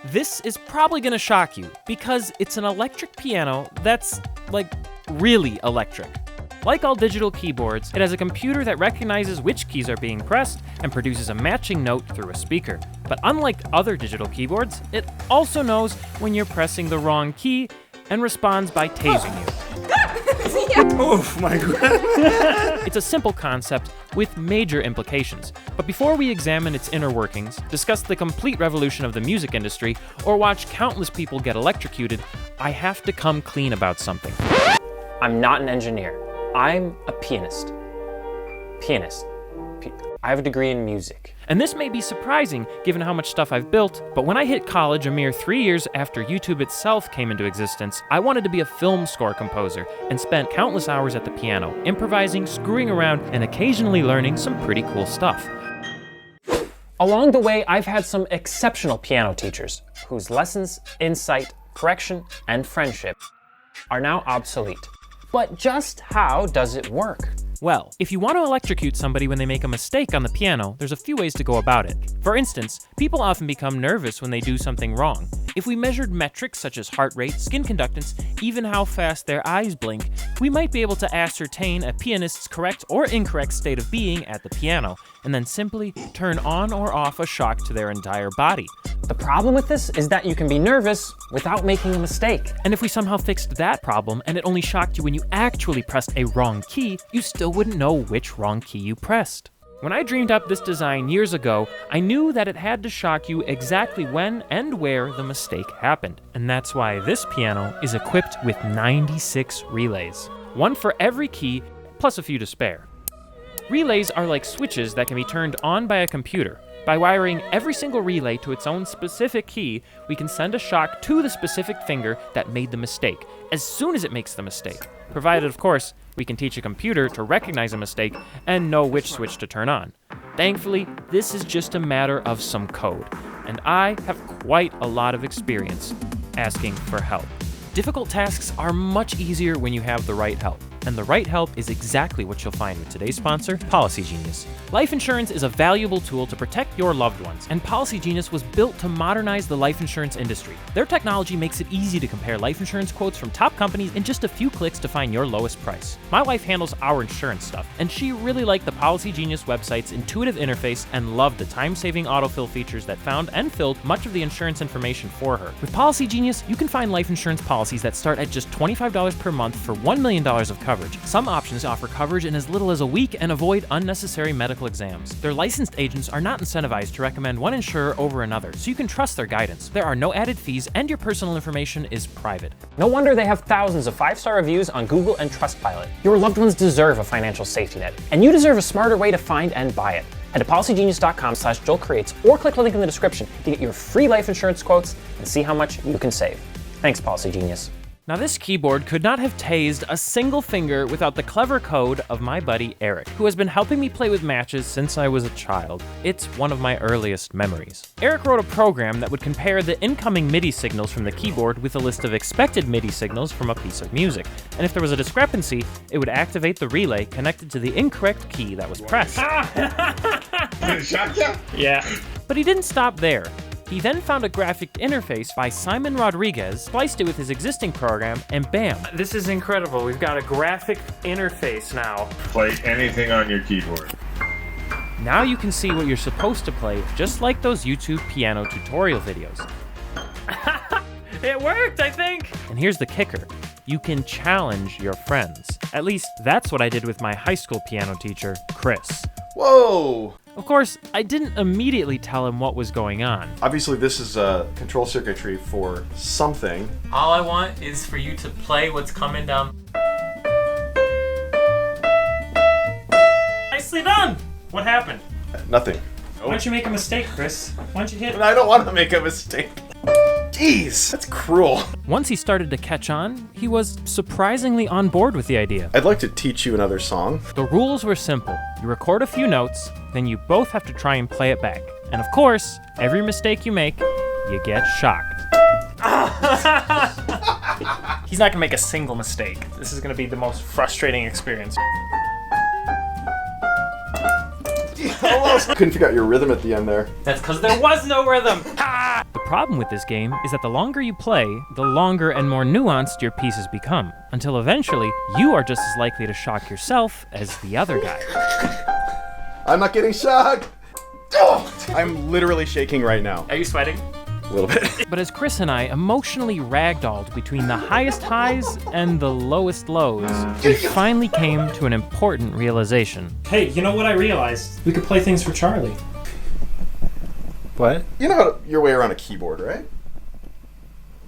This is probably gonna shock you, because it's an electric piano that's, like, really electric. Like all digital keyboards, it has a computer that recognizes which keys are being pressed and produces a matching note through a speaker. But unlike other digital keyboards, it also knows when you're pressing the wrong key and responds by tasing you. Oh my god. It's a simple concept with major implications. But before we examine its inner workings, discuss the complete revolution of the music industry, or watch countless people get electrocuted, I have to come clean about something. I'm not an engineer. I'm a pianist. I have a degree in music. And this may be surprising given how much stuff I've built, but when I hit college a mere 3 years after YouTube itself came into existence, I wanted to be a film score composer and spent countless hours at the piano, improvising, screwing around, and occasionally learning some pretty cool stuff. Along the way, I've had some exceptional piano teachers whose lessons, insight, correction, and friendship are now obsolete. But just how does it work? Well, if you want to electrocute somebody when they make a mistake on the piano, there's a few ways to go about it. For instance, people often become nervous when they do something wrong. If we measured metrics such as heart rate, skin conductance, even how fast their eyes blink, we might be able to ascertain a pianist's correct or incorrect state of being at the piano, and then simply turn on or off a shock to their entire body. The problem with this is that you can be nervous without making a mistake. And if we somehow fixed that problem and it only shocked you when you actually pressed a wrong key, you still wouldn't know which wrong key you pressed. When I dreamed up this design years ago, I knew that it had to shock you exactly when and where the mistake happened. And that's why this piano is equipped with 96 relays. One for every key, plus a few to spare. Relays are like switches that can be turned on by a computer. By wiring every single relay to its own specific key, we can send a shock to the specific finger that made the mistake, as soon as it makes the mistake. Provided, of course, we can teach a computer to recognize a mistake and know which switch to turn on. Thankfully, this is just a matter of some code, and I have quite a lot of experience asking for help. Difficult tasks are much easier when you have the right help. And the right help is exactly what you'll find with today's sponsor, Policy Genius. Life insurance is a valuable tool to protect your loved ones, and Policy Genius was built to modernize the life insurance industry. Their technology makes it easy to compare life insurance quotes from top companies in just a few clicks to find your lowest price. My wife handles our insurance stuff, and she really liked the Policy Genius website's intuitive interface and loved the time-saving autofill features that found and filled much of the insurance information for her. With Policy Genius, you can find life insurance policies that start at just $25 per month for $1 million of coverage. Some options offer coverage in as little as a week and avoid unnecessary medical exams. Their licensed agents are not incentivized to recommend one insurer over another, so you can trust their guidance. There are no added fees, and your personal information is private. No wonder they have thousands of 5-star reviews on Google and Trustpilot. Your loved ones deserve a financial safety net, and you deserve a smarter way to find and buy it. Head to policygenius.com/JoelCreates or click the link in the description to get your free life insurance quotes and see how much you can save. Thanks, Policy Genius. Now, this keyboard could not have tased a single finger without the clever code of my buddy Eric, who has been helping me play with matches since I was a child. It's one of my earliest memories. Eric wrote a program that would compare the incoming MIDI signals from the keyboard with a list of expected MIDI signals from a piece of music, and if there was a discrepancy, it would activate the relay connected to the incorrect key that was pressed. Yeah. But he didn't stop there. He then found a graphic interface by Simon Rodriguez, spliced it with his existing program, and bam. This is incredible. We've got a graphic interface now. Play anything on your keyboard. Now you can see what you're supposed to play, just like those YouTube piano tutorial videos. It worked, I think! And here's the kicker. You can challenge your friends. At least, that's what I did with my high school piano teacher, Chris. Whoa! Of course, I didn't immediately tell him what was going on. Obviously, this is control circuitry for something. All I want is for you to play what's coming down. Nicely done! What happened? Nothing. Why don't you make a mistake, Chris? Why don't you hit? I don't want to make a mistake. Jeez, that's cruel. Once he started to catch on, he was surprisingly on board with the idea. I'd like to teach you another song. The rules were simple. You record a few notes, then you both have to try and play it back. And of course, every mistake you make, you get shocked. He's not gonna make a single mistake. This is gonna be the most frustrating experience. Almost. Couldn't figure out your rhythm at the end there. That's because there was no rhythm. The problem with this game is that the longer you play, the longer and more nuanced your pieces become, until eventually you are just as likely to shock yourself as the other guy. I'm not getting shocked! Oh, I'm literally shaking right now. Are you sweating? A little bit. But as Chris and I emotionally ragdolled between the highest highs and the lowest lows, we finally came to an important realization. Hey, you know what I realized? We could play things for Charlie. What? You know how your way around a keyboard, right?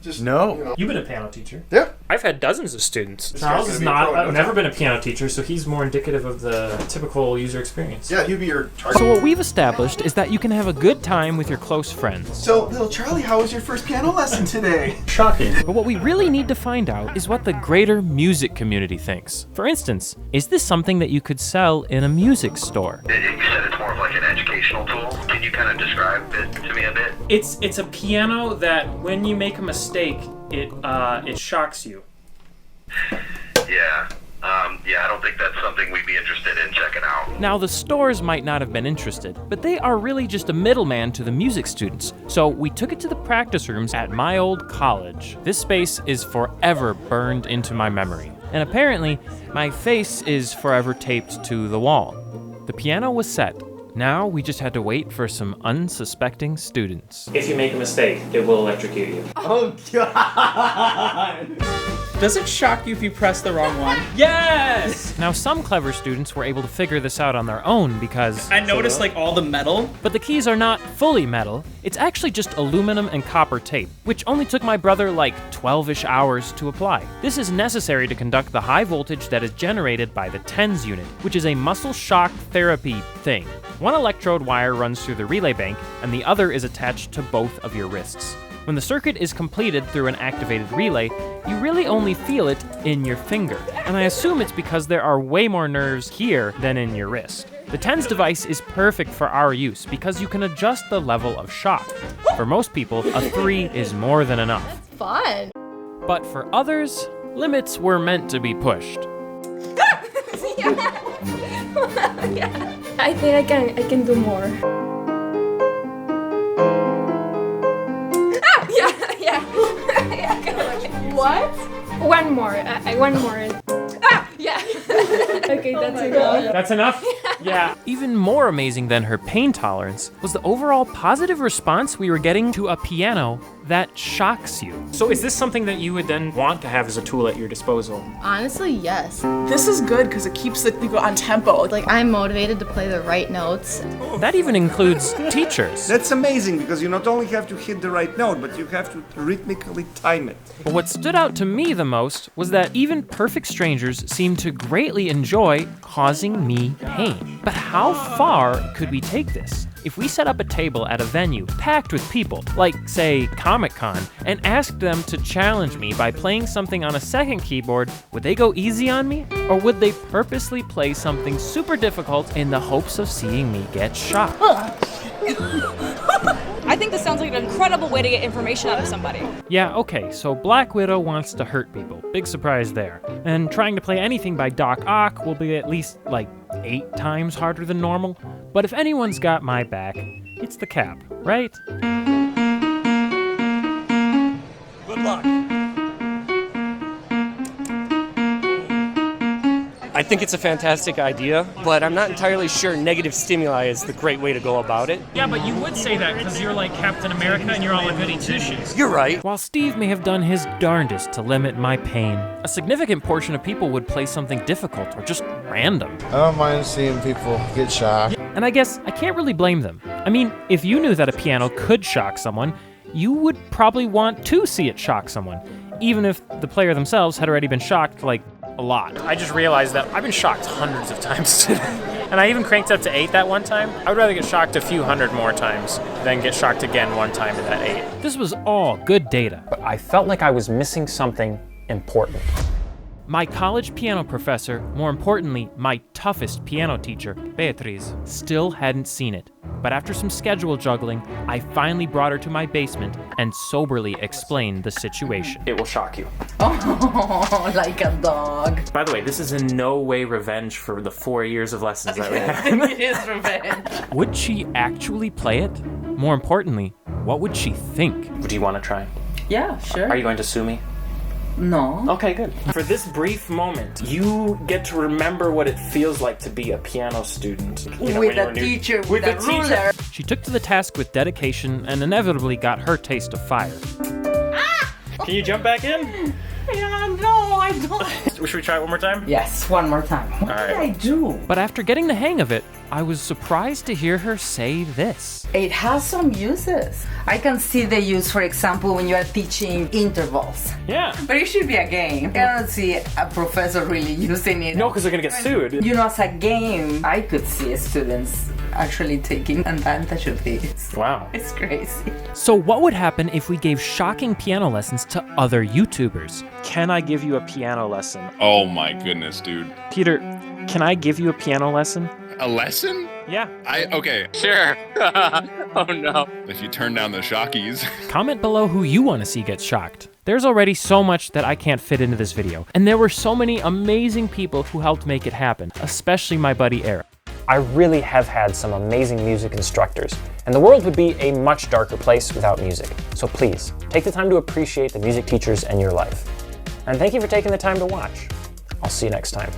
Just No. You know. You've been a piano teacher. Yeah. I've had dozens of students. Charles guy's is gonna be a pro not, in no never time. been a piano teacher, so he's more indicative of the typical user experience. Yeah, he'd be your target. So what we've established is that you can have a good time with your close friends. So, little Charlie, how was your first piano lesson today? Shocking. But what we really need to find out is what the greater music community thinks. For instance, is this something that you could sell in a music store? You said it's more of like an educational tool. Can you kind of describe it to me a bit? It's a piano that when you make a mistake, it shocks you. Yeah. I don't think that's something we'd be interested in checking out. Now, the stores might not have been interested, but they are really just a middleman to the music students. So we took it to the practice rooms at my old college. This space is forever burned into my memory. And apparently, my face is forever taped to the wall. The piano was set. Now we just had to wait for some unsuspecting students. If you make a mistake, it will electrocute you. Oh, God! Does it shock you if you press the wrong one? Yes! Now, some clever students were able to figure this out on their own because... I noticed like all the metal. But the keys are not fully metal. It's actually just aluminum and copper tape, which only took my brother like 12-ish hours to apply. This is necessary to conduct the high voltage that is generated by the TENS unit, which is a muscle shock therapy thing. One electrode wire runs through the relay bank, and the other is attached to both of your wrists. When the circuit is completed through an activated relay, you really only feel it in your finger. And I assume it's because there are way more nerves here than in your wrist. The TENS device is perfect for our use because you can adjust the level of shock. For most people, a 3 is more than enough. Fun. But for others, limits were meant to be pushed. Yeah. I think I can do more. Yeah. What? One more. One more. Yeah. Okay, that's enough. That's enough? Yeah. Even more amazing than her pain tolerance was the overall positive response we were getting to a piano that shocks you. So is this something that you would then want to have as a tool at your disposal? Honestly, yes. This is good because it keeps the people on tempo. Like, I'm motivated to play the right notes. That even includes teachers. That's amazing because you not only have to hit the right note, but you have to rhythmically time it. But what stood out to me the most was that even perfect strangers seemed to greatly enjoy causing me pain. But how far could we take this? If we set up a table at a venue packed with people, like, say, Comic-Con, and asked them to challenge me by playing something on a second keyboard, would they go easy on me? Or would they purposely play something super difficult in the hopes of seeing me get shocked? I think this sounds like an incredible way to get information out of somebody. Yeah, okay, so Black Widow wants to hurt people. Big surprise there. And trying to play anything by Doc Ock will be at least, like, 8 times harder than normal. But if anyone's got my back, it's the Cap, right? Good luck. I think it's a fantastic idea, but I'm not entirely sure negative stimuli is the great way to go about it. Yeah, but you would say that because you're like Captain America and you're all a goody two-shoes. You're right. While Steve may have done his darndest to limit my pain, a significant portion of people would play something difficult or just random. I don't mind seeing people get shocked. And I guess I can't really blame them. I mean, if you knew that a piano could shock someone, you would probably want to see it shock someone, even if the player themselves had already been shocked, like, a lot. I just realized that I've been shocked hundreds of times today. And I even cranked up to 8 that one time. I would rather get shocked a few hundred more times than get shocked again one time in that 8. This was all good data. But I felt like I was missing something important. My college piano professor, more importantly, my toughest piano teacher, Beatriz, still hadn't seen it. But after some schedule juggling, I finally brought her to my basement and soberly explained the situation. It will shock you. Oh, like a dog. By the way, this is in no way revenge for the 4 years of lessons that we had. It is revenge. Would she actually play it? More importantly, What would she think? Do you want to try? Yeah, sure. Are you going to sue me? No. Okay, good. For this brief moment, you get to remember what it feels like to be a piano student. You know, With a teacher, with a ruler. She took to the task with dedication and inevitably got her taste of fire. Can you jump back in? Yeah, no, I don't. Should we try it one more time? Yes, one more time. What did I do? But after getting the hang of it, I was surprised to hear her say this. It has some uses. I can see the use, for example, when you are teaching intervals. Yeah. But it should be a game. I don't see a professor really using it. No, because they're going to get sued. You know, as a game, I could see students actually taking advantage of this. Wow. It's crazy. So what would happen if we gave shocking piano lessons to other YouTubers? Can I give you a piano lesson? Oh my goodness, dude. Peter, can I give you a piano lesson? A lesson? Yeah. Okay. Sure. Oh no. If you turn down the shockies. Comment below who you want to see get shocked. There's already so much that I can't fit into this video, and there were so many amazing people who helped make it happen, especially my buddy Eric. I really have had some amazing music instructors, and the world would be a much darker place without music. So please, take the time to appreciate the music teachers in your life. And thank you for taking the time to watch. I'll see you next time.